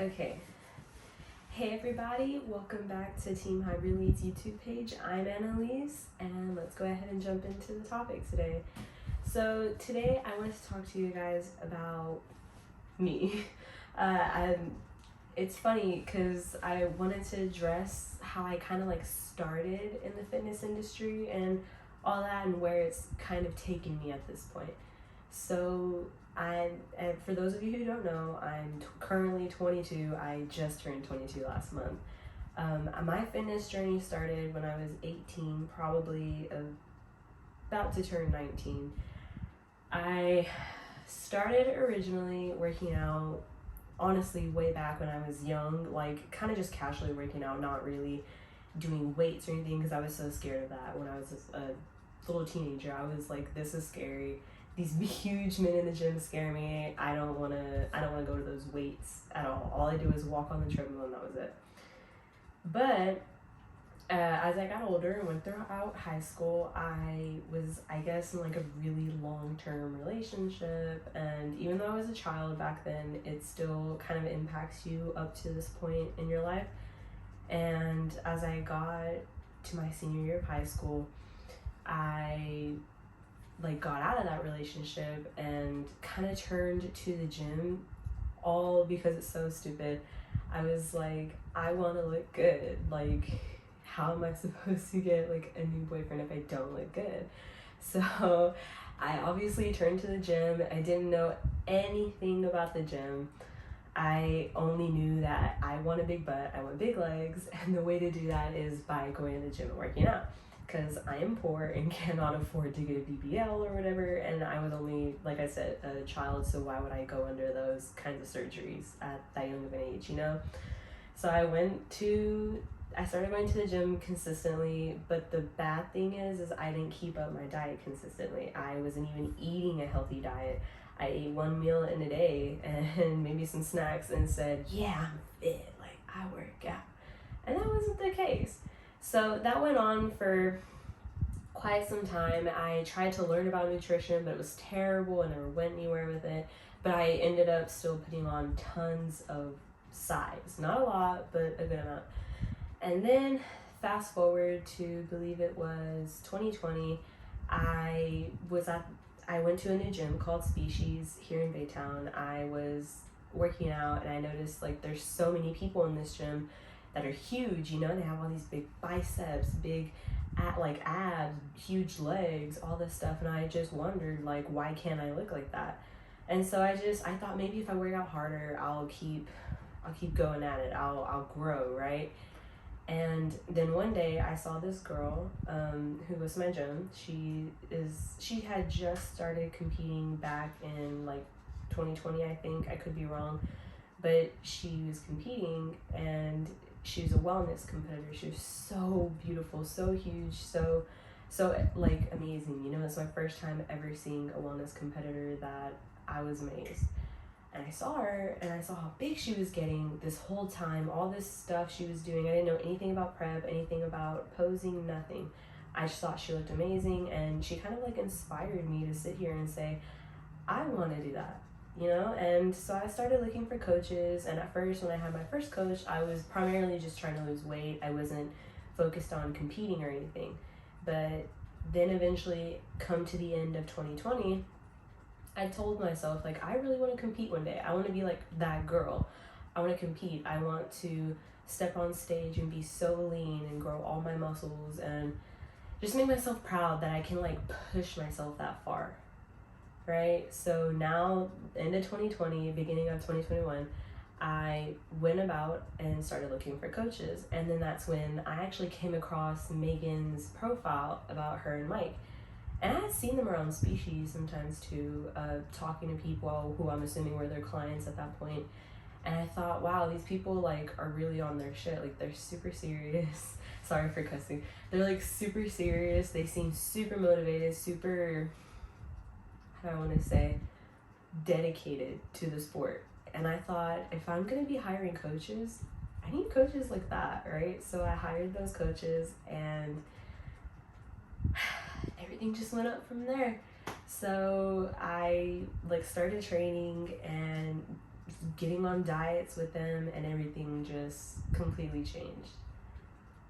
Okay. Hey everybody, welcome back to Team Hybrid Leads YouTube page. I'm Annalise, and let's go ahead and jump into the topic today. So today I want to talk to you guys about me. It's funny because I wanted to address how I kind of like started in the fitness industry and all that, and where it's kind of taken me at this point. So and for those of you who don't know, I'm currently 22. I just turned 22 last month. My fitness journey started when I was 18, probably about to turn 19. I started originally working out, honestly, way back when I was young, like kind of just casually working out, not really doing weights or anything, because I was so scared of that when I was a little teenager. I was like, this is scary. These huge men in the gym scare me. I don't wanna go to those weights at all. All I do is walk on the treadmill, and that was it. But as I got older and went throughout high school, I was, I guess, in like a really long-term relationship, and even though I was a child back then, it still kind of impacts you up to this point in your life. And as I got to my senior year of high school, I like got out of that relationship and kind of turned to the gym, all because it's so stupid. I was like, I want to look good. Like, how am I supposed to get like a new boyfriend if I don't look good? So I obviously turned to the gym. I didn't know anything about the gym. I only knew that I want a big butt, I want big legs, and the way to do that is by going to the gym and working out, because I am poor and cannot afford to get a BBL or whatever, and I was only, like I said, a child, so why would I go under those kinds of surgeries at that young of an age, you know? So I started going to the gym consistently, but the bad thing is I didn't keep up my diet consistently. I wasn't even eating a healthy diet. I ate one meal in a day and maybe some snacks and said, yeah, I'm fit, like I work out. And that wasn't the case. So that went on for quite some time. I tried to learn about nutrition, but it was terrible. I never went anywhere with it. But I ended up still putting on tons of size. Not a lot, but a good amount. And then fast forward to, believe it was 2020, I went to a new gym called Species here in Baytown. I was working out and I noticed like there's so many people in this gym that are huge, you know, they have all these big biceps, big abs, huge legs, all this stuff, and I just wondered like, why can't I look like that? And so I thought maybe if I work out harder, I'll keep going at it. I'll grow, right? And then one day I saw this girl who was my gym. She had just started competing back in like 2020, I think. I could be wrong, but she was competing, and she was a wellness competitor. She was so beautiful, so huge, so like amazing. You know, it's my first time ever seeing a wellness competitor that I was amazed. And I saw her and I saw how big she was getting this whole time, all this stuff she was doing. I didn't know anything about prep, anything about posing, nothing. I just thought she looked amazing, and she kind of like inspired me to sit here and say, I want to do that, you know? And so I started looking for coaches, and at first when I had my first coach, I was primarily just trying to lose weight. I wasn't focused on competing or anything. But then eventually, come to the end of 2020, I told myself, like, I really want to compete one day. I want to be like that girl. I want to compete. I want to step on stage and be so lean and grow all my muscles and just make myself proud that I can like push myself that far, right? So now, end of 2020, beginning of 2021, I went about and started looking for coaches. And then that's when I actually came across Megan's profile about her and Mike. And I had seen them around Species sometimes too, talking to people who I'm assuming were their clients at that point. And I thought, wow, these people like are really on their shit. Like, they're super serious. Sorry for cussing. They're like super serious. They seem super motivated, super, how do I want to say, dedicated to the sport. And I thought, if I'm going to be hiring coaches, I need coaches like that, right? So I hired those coaches, and everything just went up from there. So I like started training, and getting on diets with them, and everything just completely changed.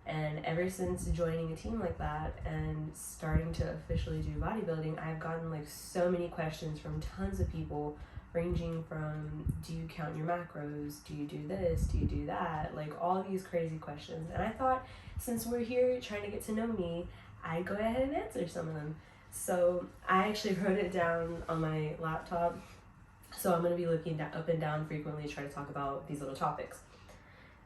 And ever since joining a team like that and starting to officially do bodybuilding, I've gotten like so many questions from tons of people, ranging from, do you count your macros? Do you do this? Do you do that? Like all these crazy questions. And I thought, since we're here trying to get to know me, I'd go ahead and answer some of them. So I actually wrote it down on my laptop. So I'm going to be looking up and down frequently, trying to talk about these little topics.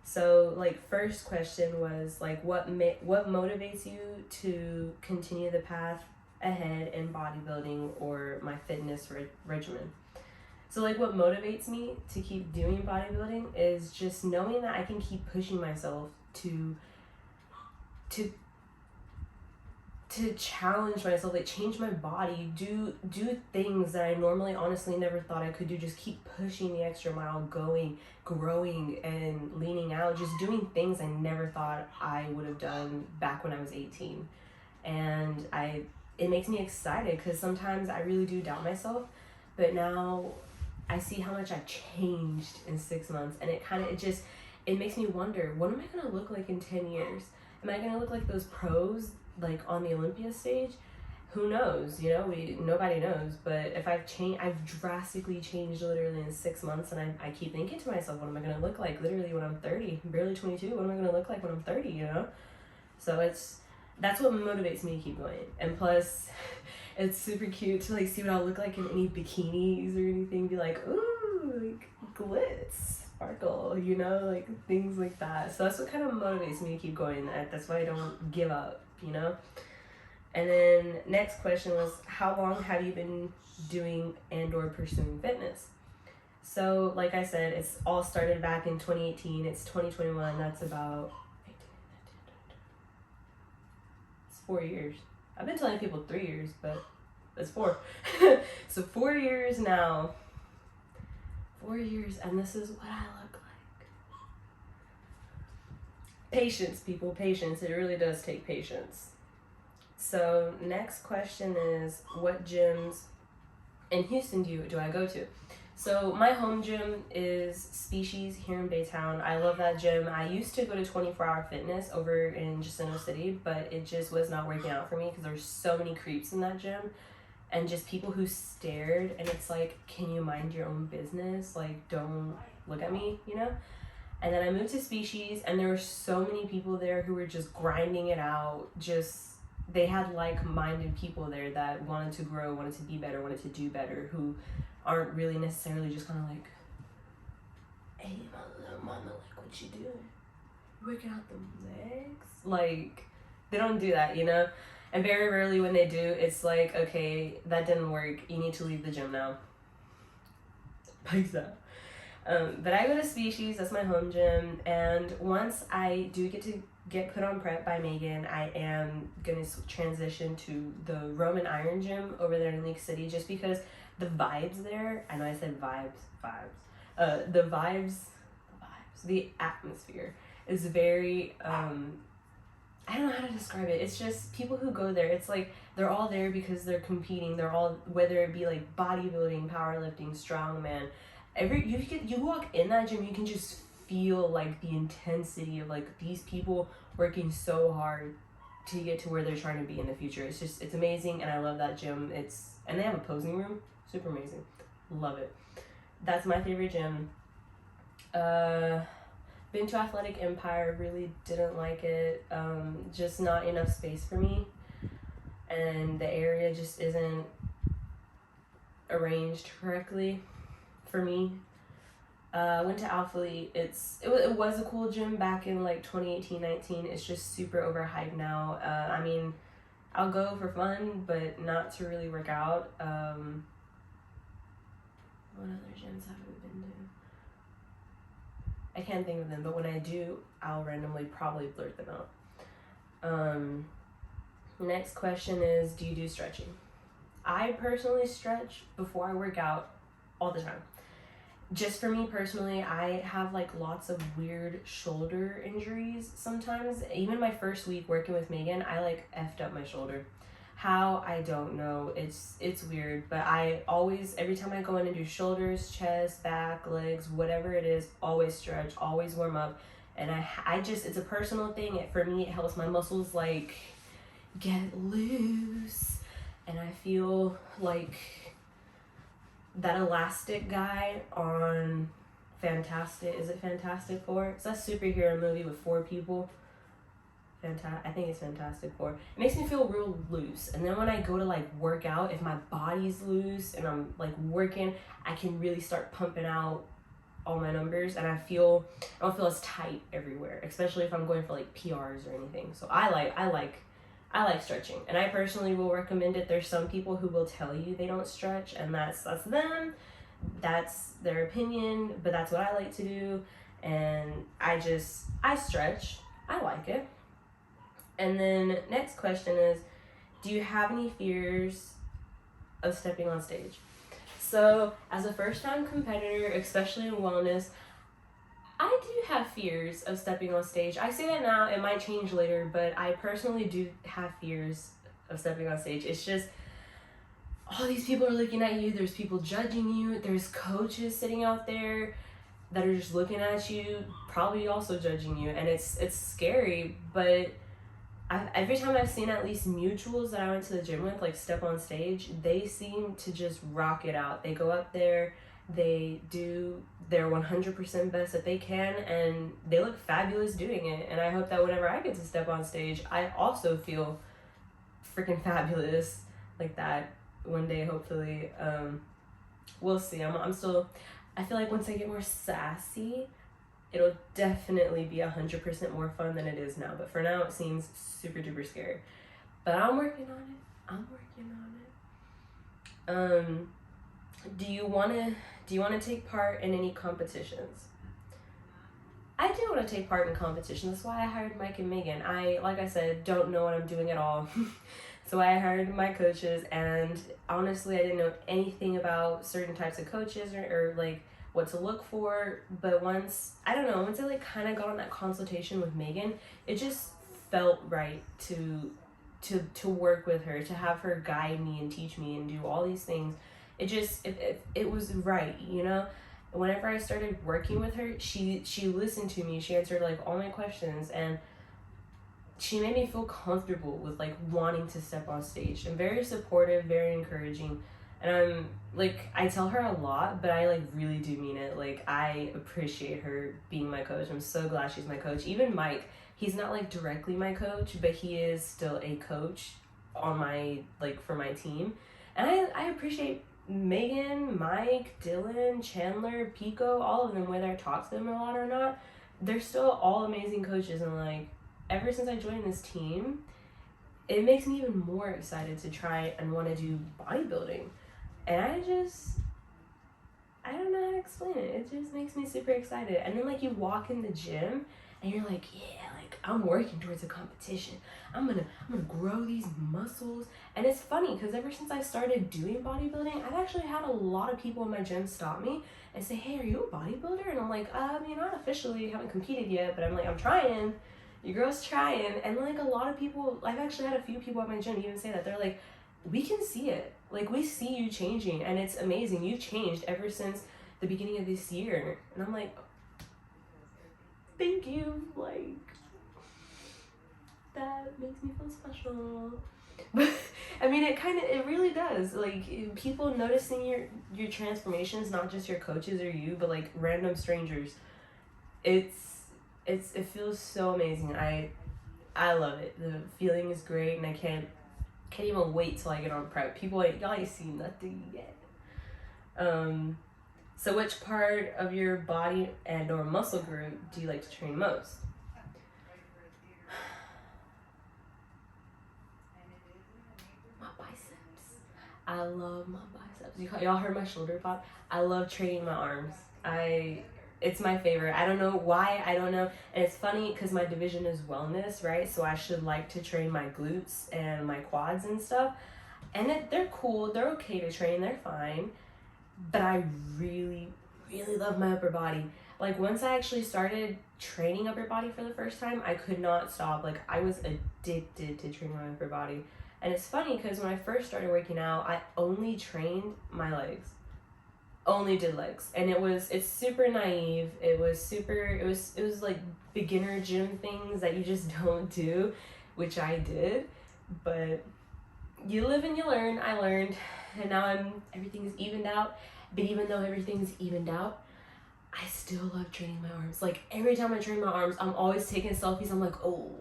So, like, first question was, like, what motivates you to continue the path ahead in bodybuilding or my fitness regimen? So, like, what motivates me to keep doing bodybuilding is just knowing that I can keep pushing myself to challenge myself, like change my body, do things that I normally honestly never thought I could do, just keep pushing the extra mile, growing and leaning out, just doing things I never thought I would have done back when I was 18. And it makes me excited because sometimes I really do doubt myself, but now I see how much I've changed in 6 months, and it makes me wonder, what am I gonna look like in 10 years? Am I gonna look like those pros, like on the Olympia stage? Who knows? Nobody knows. But if I've drastically changed literally in 6 months, and I keep thinking to myself, what am I gonna look like literally when I'm 30? I'm barely 22. What am I gonna look like when I'm 30? So that's what motivates me to keep going. And plus, it's super cute to like see what I'll look like in any bikinis or anything. Be like, ooh, like glitz. Sparkle, like things like that. So that's what kind of motivates me to keep going. That's why I don't give up, And then next question was, how long have you been doing and or pursuing fitness? So like I said, it's all started back in 2018. It's 2021. That's about, it's 4 years. I've been telling people 3 years, but it's 4. So 4 years now. 4 years, and this is what I look like. Patience, people, patience. It really does take patience. So next question is, what gyms in Houston do I go to? So my home gym is Species here in Baytown. I love that gym. I used to go to 24 Hour Fitness over in Jacinto City, but it just was not working out for me because there's so many creeps in that gym. And just people who stared, and it's like, can you mind your own business? Like, don't look at me, And then I moved to Species, and there were so many people there who were just grinding it out. They had like-minded people there that wanted to grow, wanted to be better, wanted to do better, who aren't really necessarily just kind of like, hey, my little mama, like, what you doing? Working out the legs? Like, they don't do that, And very rarely when they do, it's like, okay, that didn't work. You need to leave the gym now. Like that. But I go to Species, that's my home gym. And once I do get put on prep by Megan, I am going to transition to the Roman Iron Gym over there in Lake City, just because the vibes there, I know I said vibes. The atmosphere is very, I don't know how to describe it. It's just people who go there, it's like they're all there because they're competing. They're all, whether it be like bodybuilding, powerlifting, strongman. You walk in that gym, you can just feel like the intensity of like these people working so hard to get to where they're trying to be in the future. It's amazing, and I love that gym. And they have a posing room, super amazing. Love it. That's my favorite gym. Been to Athletic Empire, really didn't like it. Just not enough space for me, and the area just isn't arranged correctly for me. Went to Alpha Elite. It was a cool gym back in like 2018-19. It's just super overhyped now. I mean, I'll go for fun, but not to really work out. What other gyms have we been to? I can't think of them, but when I do, I'll randomly probably blurt them out. Next question is, do you do stretching? I personally stretch before I work out all the time. Just for me personally, I have like lots of weird shoulder injuries sometimes. Even my first week working with Megan, I like effed up my shoulder. How, I don't know. It's weird, but I always, every time I go in and do shoulders, chest, back, legs, whatever it is, always stretch, always warm up. And I just, it's a personal thing. For me, it helps my muscles like get loose, and I feel like that elastic guy on Fantastic, is it Fantastic Four? It's that superhero movie with 4 people. I think it's Fantastic Four. It makes me feel real loose. And then when I go to like work out, if my body's loose and I'm like working, I can really start pumping out all my numbers, and I don't feel as tight everywhere, especially if I'm going for like PRs or anything. So I like stretching, and I personally will recommend it. There's some people who will tell you they don't stretch, and that's them. That's their opinion, but that's what I like to do. And I stretch. I like it. And then next question is, do you have any fears of stepping on stage? So as a first-time competitor, especially in wellness, I do have fears of stepping on stage. I say that now, it might change later, but I personally do have fears of stepping on stage. It's just, all these people are looking at you, there's people judging you, there's coaches sitting out there that are just looking at you, probably also judging you, and it's scary. But every time I've seen at least mutuals that I went to the gym with, like, step on stage, they seem to just rock it out. They go up there, they do their 100% best that they can, and they look fabulous doing it. And I hope that whenever I get to step on stage, I also feel freaking fabulous like that one day, hopefully. We'll see. I feel like once I get more sassy, it'll definitely be 100% more fun than it is now. But for now, it seems super duper scary. But I'm working on it. Do you wanna take part in any competitions? I do want to take part in competitions. That's why I hired Mike and Megan. Like I said, don't know what I'm doing at all. So I hired my coaches, and honestly, I didn't know anything about certain types of coaches or like what to look for. But once I like kind of got on that consultation with Megan, it just felt right to work with her, to have her guide me and teach me and do all these things. It was right, you know. Whenever I started working with her, she listened to me. She answered like all my questions, and she made me feel comfortable with like wanting to step on stage, and very supportive, very encouraging. And I'm like, I tell her a lot, but I like really do mean it. Like, I appreciate her being my coach. I'm so glad she's my coach. Even Mike, he's not like directly my coach, but he is still a coach on my, like, for my team. And I appreciate Megan, Mike, Dylan, Chandler, Pico, all of them, whether I talk to them a lot or not, they're still all amazing coaches. And like, ever since I joined this team, it makes me even more excited to try and want to do bodybuilding. And I don't know how to explain it. It just makes me super excited. And then like you walk in the gym and you're like, yeah, like I'm working towards a competition. I'm gonna grow these muscles. And it's funny because ever since I started doing bodybuilding, I've actually had a lot of people in my gym stop me and say, hey, are you a bodybuilder? And I'm like, not officially, haven't competed yet, but I'm like, I'm trying. Your girl's trying. And like a lot of people, I've actually had a few people at my gym even say that. They're like, we can see it. Like, we see you changing, and it's amazing. You've changed ever since the beginning of this year. And I'm like, thank you. Like, that makes me feel special. But I mean, it really does. Like, people noticing your transformations, not just your coaches or you, but like random strangers. It feels so amazing. I love it. The feeling is great, and I can't even wait till I get on prep. Y'all ain't seen nothing yet. So which part of your body and or muscle group do you like to train most? My biceps. I love my biceps. Y'all heard my shoulder pop? I love training my arms. It's my favorite. I don't know why. I don't know. And it's funny because my division is wellness, right? So I should like to train my glutes and my quads and stuff. And they're cool. They're okay to train. They're fine. But I really, really love my upper body. Like, once I actually started training upper body for the first time, I could not stop. Like, I was addicted to training my upper body. And it's funny because when I first started working out, I only trained my legs. Only did legs. And it's super naive. It was like beginner gym things that you just don't do, which I did. But you live and you learn. I learned, and now everything's evened out. But even though everything's evened out, I still love training my arms. Like every time I train my arms, I'm always taking selfies. I'm like, oh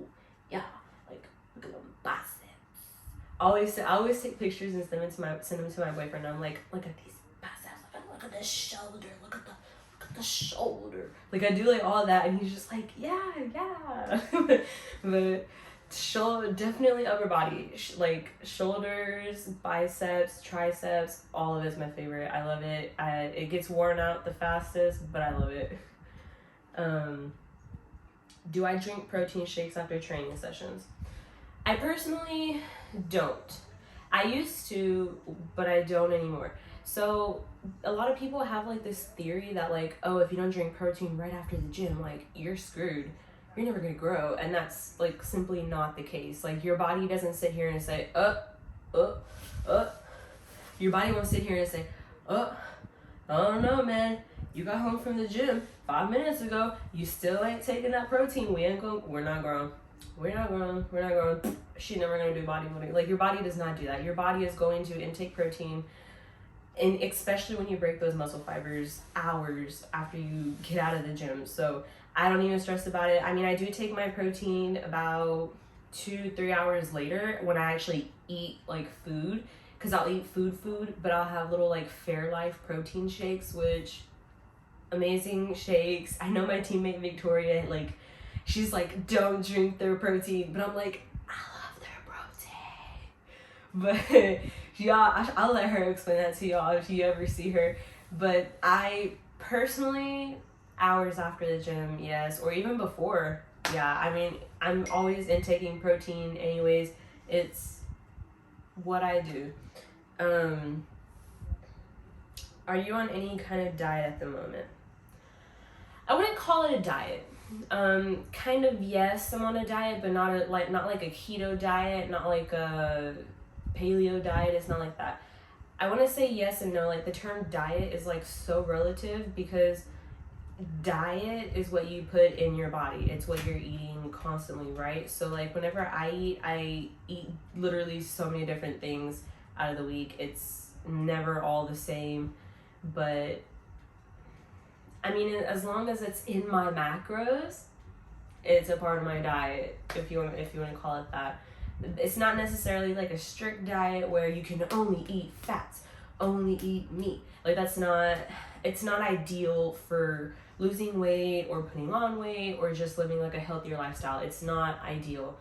yeah, like look at them biceps. I always take pictures and send them to my boyfriend. I'm like, look at these biceps. Look at the shoulder. Look at the shoulder. Like I do like all that, and he's just like, yeah. But definitely upper body, like shoulders, biceps, triceps, all of it is my favorite. I love it. It gets worn out the fastest, but I love it. Do I drink protein shakes after training sessions? I personally don't. I used to, but I don't anymore. So a lot of people have like this theory that like, oh, if you don't drink protein right after the gym, like you're screwed. You're never gonna grow. And that's like simply not the case. Like your body doesn't sit here and say, Your body won't sit here and say, I don't know, man. You got home from the gym 5 minutes ago. You still ain't taking that protein. We're not growing. We're not growing. She's never gonna do bodybuilding. Like your body does not do that. Your body is going to intake protein, and especially when you break those muscle fibers hours after you get out of the gym. So I don't even stress about it. I mean, I do take my protein about 2-3 hours later when I actually eat like food, because I'll eat food, but I'll have little like Fairlife protein shakes, which amazing shakes. I know my teammate Victoria, like she's like, don't drink their protein, but I'm like, I love their protein. But yeah, I'll let her explain that to y'all if you ever see her. But I personally, hours after the gym, yes, or even before, yeah. I mean, I'm always intaking protein anyways. It's what I do. Are you on any kind of diet at the moment? I wouldn't call it a diet. Kind of, yes, I'm on a diet, but not like a keto diet, not like a paleo diet. It's not like that. I want to say yes and no. Like the term diet is like so relative, because diet is what you put in your body. It's what you're eating constantly, right? So like whenever I eat literally so many different things out of the week. It's never all the same, but I mean, as long as it's in my macros, it's a part of my diet, if you want to call it that. It's not necessarily like a strict diet where you can only eat fats, only eat meat. Like it's not ideal for losing weight or putting on weight or just living like a healthier lifestyle. It's not ideal.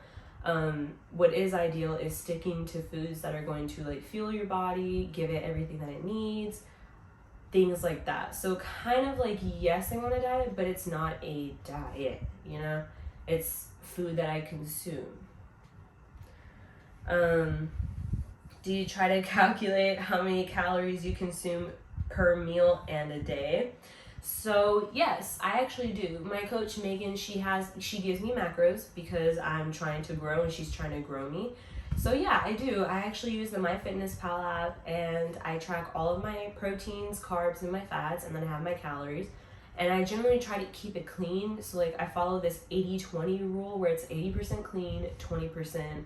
What is ideal is sticking to foods that are going to like fuel your body, give it everything that it needs, things like that. So kind of like, yes, I'm on a diet, but it's not a diet, you know? It's food that I consume. Do you try to calculate how many calories you consume per meal and a day? So yes, I actually do. My coach Megan, she gives me macros because I'm trying to grow and she's trying to grow me. So yeah, I do. I actually use the MyFitnessPal app and I track all of my proteins, carbs, and my fats, and then I have my calories. And I generally try to keep it clean. So like I follow this 80-20 rule where it's 80% clean, 20%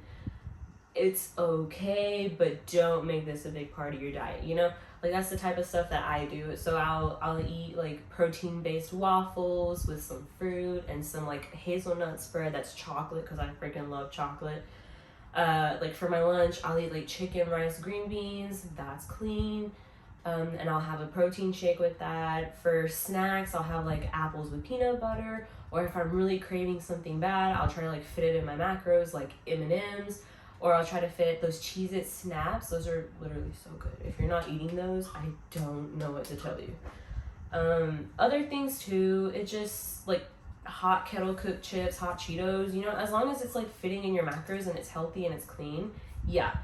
it's okay, but don't make this a big part of your diet, you know? Like that's the type of stuff that I do. So I'll eat like protein-based waffles with some fruit and some like hazelnut spread that's chocolate, because I freaking love chocolate. Like for my lunch, I'll eat like chicken, rice, green beans, that's clean. And I'll have a protein shake with that. For snacks, I'll have like apples with peanut butter, or if I'm really craving something bad, I'll try to like fit it in my macros, like M&Ms. Or I'll try to fit those Cheez-It Snaps. Those are literally so good. If you're not eating those, I don't know what to tell you. Other things too, it just like hot kettle cooked chips, hot Cheetos, you know, as long as it's like fitting in your macros and it's healthy and it's clean, yeah.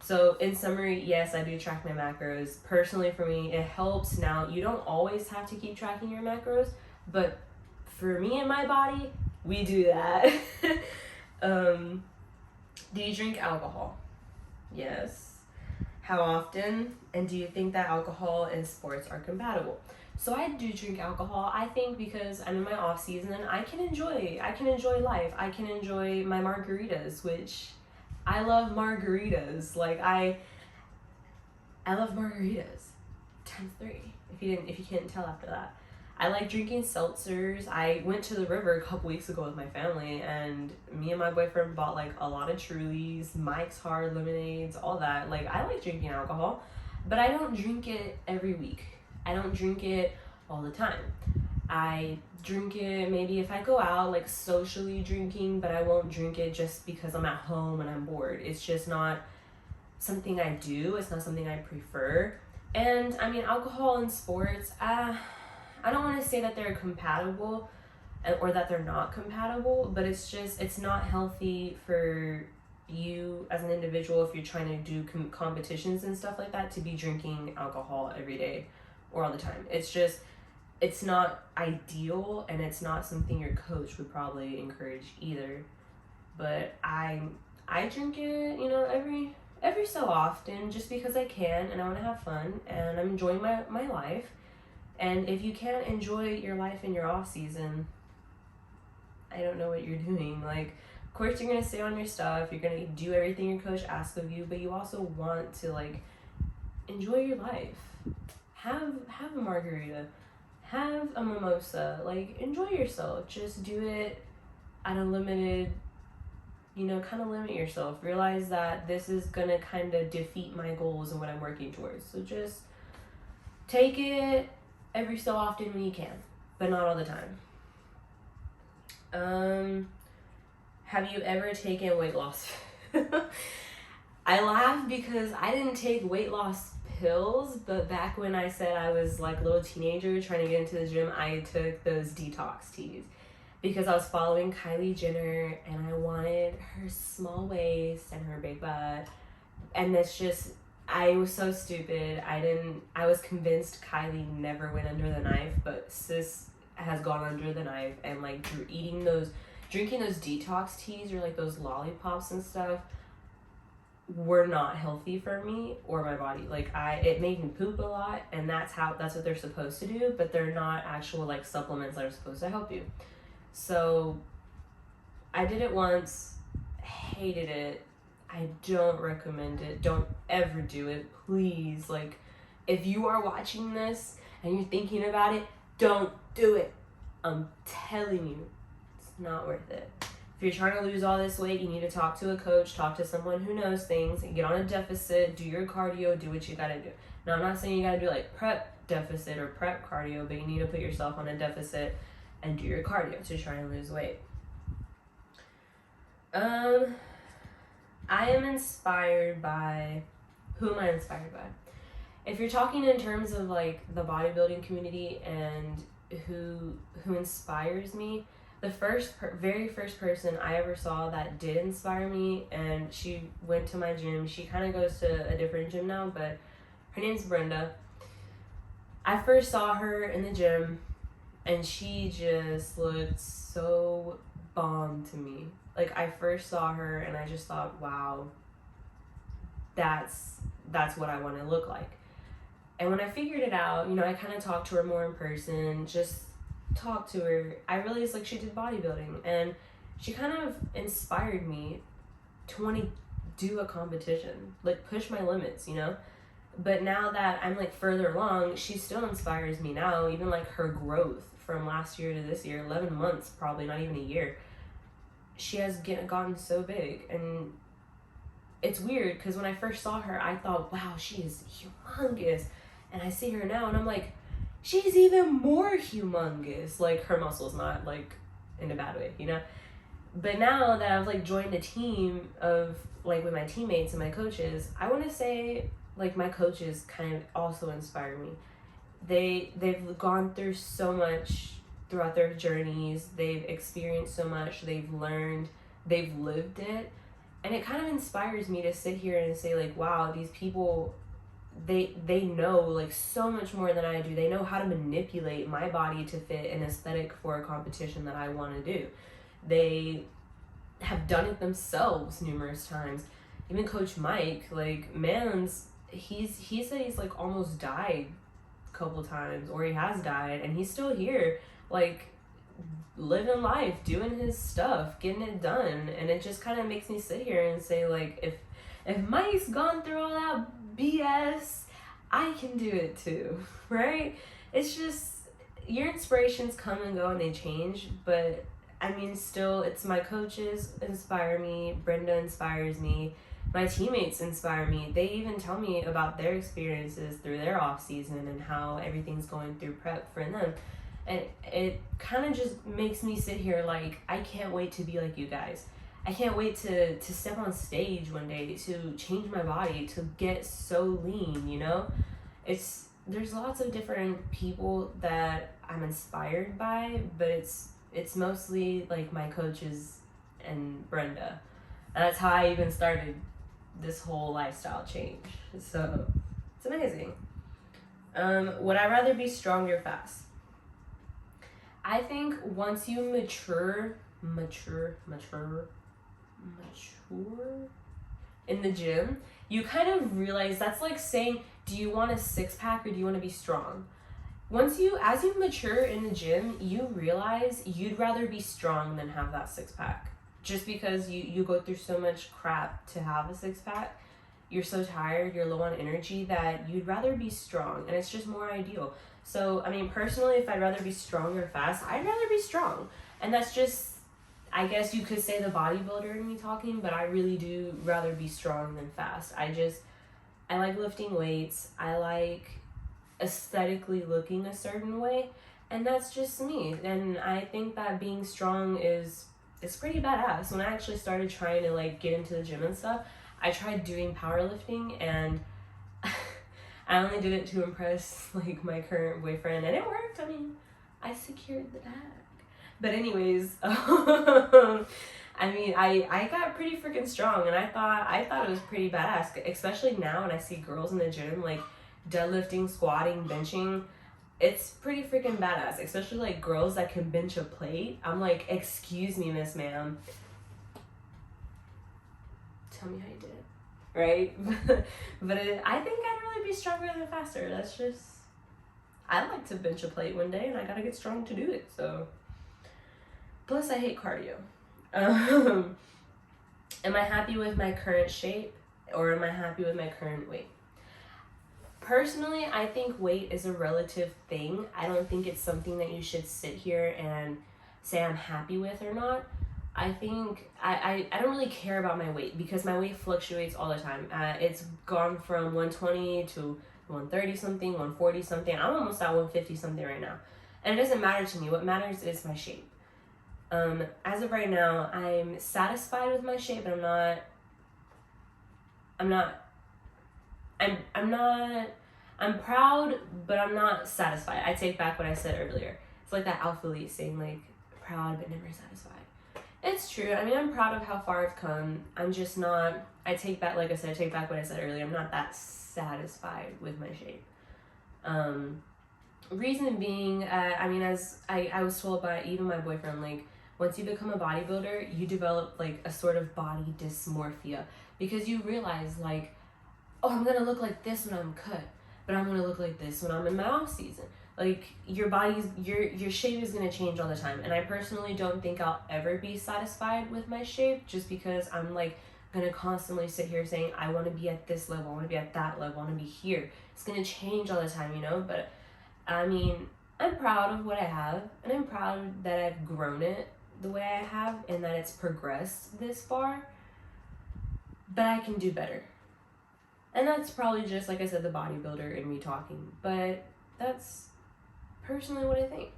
So in summary, yes, I do track my macros. Personally for me, it helps. Now, you don't always have to keep tracking your macros, but for me and my body, we do that. Do you drink alcohol? Yes. How often? And do you think that alcohol and sports are compatible? So I do drink alcohol. I think because I'm in my off season, I can enjoy life. I can enjoy my margaritas, which I love margaritas. I love margaritas. Times three. If you can't tell after that. I like drinking seltzers. I went to the river a couple weeks ago with my family, and me and my boyfriend bought like a lot of Trulies, Mike's Hard Lemonades, all that. Like, I like drinking alcohol, but I don't drink it every week. I don't drink it all the time. I drink it maybe if I go out, like socially drinking, but I won't drink it just because I'm at home and I'm bored. It's just not something I do. It's not something I prefer. And I mean, alcohol and sports, I don't want to say that they're compatible or that they're not compatible, but it's not healthy for you as an individual if you're trying to do competitions and stuff like that to be drinking alcohol every day or all the time. It's not ideal, and it's not something your coach would probably encourage either. But I drink it, every so often, just because I can and I want to have fun and I'm enjoying my life. And if you can't enjoy your life in your off season, I don't know what you're doing. Like, of course you're gonna stay on your stuff, you're gonna do everything your coach asks of you, but you also want to like enjoy your life. Have a margarita, have a mimosa, like enjoy yourself. Just do it at a limited, kind of limit yourself. Realize that this is gonna kind of defeat my goals and what I'm working towards. So just take it every so often when you can, but not all the time. Have you ever taken weight loss? I laugh because I didn't take weight loss pills, but back when I said I was like a little teenager trying to get into the gym, I took those detox teas because I was following Kylie Jenner and I wanted her small waist and her big butt. And I was so stupid. I was convinced Kylie never went under the knife, but sis has gone under the knife, and like drinking those detox teas or like those lollipops and stuff were not healthy for me or my body. Like it made me poop a lot, and that's what they're supposed to do, but they're not actual like supplements that are supposed to help you. So I did it once, hated it. I don't recommend it. Don't ever do it, please. Like, if you are watching this and you're thinking about it, don't do it. I'm telling you, it's not worth it. If you're trying to lose all this weight, you need to talk to a coach, talk to someone who knows things, get on a deficit, do your cardio, do what you gotta do. Now, I'm not saying you gotta do like prep deficit or prep cardio, but you need to put yourself on a deficit and do your cardio to try and lose weight. I am inspired by, who am I inspired by? If you're talking in terms of like the bodybuilding community and who inspires me, the very first person I ever saw that did inspire me, and she went to my gym. She kind of goes to a different gym now, but her name's Brenda. I first saw her in the gym, and she just looked so bomb to me. Like, I first saw her and I just thought, wow, that's what I want to look like. And when I figured it out, I kind of talked to her more in person, just talked to her. I realized like she did bodybuilding, and she kind of inspired me to want to do a competition, like push my limits, But now that I'm like further along, she still inspires me now, even like her growth from last year to this year, 11 months, probably not even a year. She has gotten so big, and it's weird because when I first saw her, I thought, wow, she is humongous. And I see her now and I'm like, she's even more humongous. Like, her muscles, not like in a bad way, But now that I've like joined a team of like with my teammates and my coaches, I want to say like my coaches kind of also inspire me. They've gone through so much throughout their journeys. They've experienced so much. They've learned. They've lived it. And it kind of inspires me to sit here and say like, wow, these people, they know like so much more than I do. They know how to manipulate my body to fit an aesthetic for a competition that I want to do. They have done it themselves numerous times. even Coach Mike, like, man's, he said he's like almost died a couple times, or he has died, and he's still here, like, living life, doing his stuff, getting it done. And it just kind of makes me sit here and say, like, if Mike's gone through all that BS, I can do it too, right? It's just, your inspirations come and go and they change, but I mean, still, it's my coaches inspire me, Brenda inspires me, my teammates inspire me. They even tell me about their experiences through their off season and how everything's going through prep for them. And it kind of just makes me sit here like, I can't wait to be like you guys. I can't wait to step on stage one day, to change my body, to get so lean, you know? There's lots of different people that I'm inspired by, but it's mostly like my coaches and Brenda. And that's how I even started this whole lifestyle change. So it's amazing. Would I rather be strong or fast? I think once you mature in the gym, you kind of realize, that's like saying, do you want a six pack or do you want to be strong? As you mature in the gym, you realize you'd rather be strong than have that six pack. Just because you go through so much crap to have a six pack, you're so tired, you're low on energy, that you'd rather be strong, and it's just more ideal. So, I mean, personally, if I'd rather be strong or fast, I'd rather be strong. And that's just, I guess you could say, the bodybuilder in me talking, but I really do rather be strong than fast. I like lifting weights. I like aesthetically looking a certain way, and that's just me. And I think that being strong is pretty badass. When I actually started trying to like get into the gym and stuff, I tried doing powerlifting, and I only did it to impress like my current boyfriend, and it worked. I mean, I secured the bag. But anyways, I mean, I got pretty freaking strong, and I thought it was pretty badass, especially now when I see girls in the gym like deadlifting, squatting, benching. It's pretty freaking badass, especially like girls that can bench a plate. I'm like, excuse me, miss ma'am. Tell me how you did it, right? But I think I'd really be stronger than faster. That's just, I'd like to bench a plate one day, and I gotta get strong to do it. So, plus I hate cardio. Am I happy with my current shape, or am I happy with my current weight? Personally, I think weight is a relative thing. I don't think it's something that you should sit here and say I'm happy with or not. I think I don't really care about my weight, because my weight fluctuates all the time. It's gone from 120 to 130 something, 140 something. I'm almost at 150 something right now. And it doesn't matter to me. What matters is my shape. As of right now, I'm satisfied with my shape, and I'm proud, but I'm not satisfied. I take back what I said earlier. It's like that Alpha Elite saying, like, proud but never satisfied. It's true. I mean, I'm proud of how far I've come. I'm just not, I take back what I said earlier. I'm not that satisfied with my shape. Reason being, I mean, as I was told by even my boyfriend, like, once you become a bodybuilder, you develop, like, a sort of body dysmorphia, because you realize, like, oh, I'm gonna look like this when I'm cut, but I'm gonna look like this when I'm in my off season. Like, your shape is gonna change all the time. And I personally don't think I'll ever be satisfied with my shape, just because I'm like gonna constantly sit here saying, I wanna be at this level, I wanna be at that level, I wanna be here. It's gonna change all the time, you know? But I mean, I'm proud of what I have, and I'm proud that I've grown it the way I have, and that it's progressed this far. But I can do better. And that's probably just, like I said, the bodybuilder in me talking. But that's personally what I think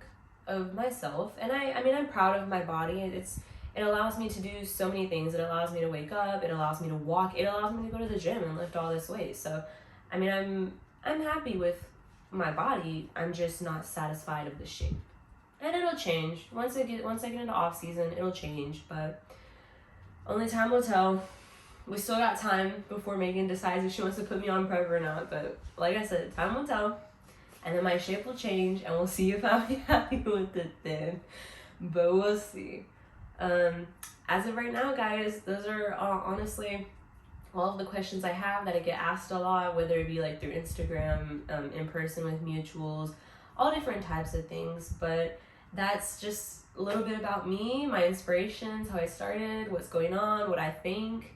of myself. And I mean, I'm proud of my body. It allows me to do so many things. It allows me to wake up. It allows me to walk. It allows me to go to the gym and lift all this weight. So, I mean, I'm happy with my body. I'm just not satisfied of the shape. And it'll change. Once I get into off season, it'll change. But only time will tell. We still got time before Megan decides if she wants to put me on prep or not. But like I said, time will tell. And then my shape will change, and we'll see if I'll be happy with it then. But we'll see. As of right now, guys, those are honestly all of the questions I have that I get asked a lot, whether it be like through Instagram, in person with mutuals, all different types of things. But that's just a little bit about me, my inspirations, how I started, what's going on, what I think.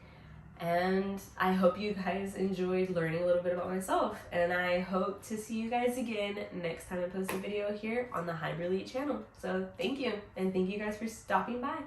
And I hope you guys enjoyed learning a little bit about myself. And I hope to see you guys again next time I post a video here on the Hyperlead channel. So thank you. And thank you guys for stopping by.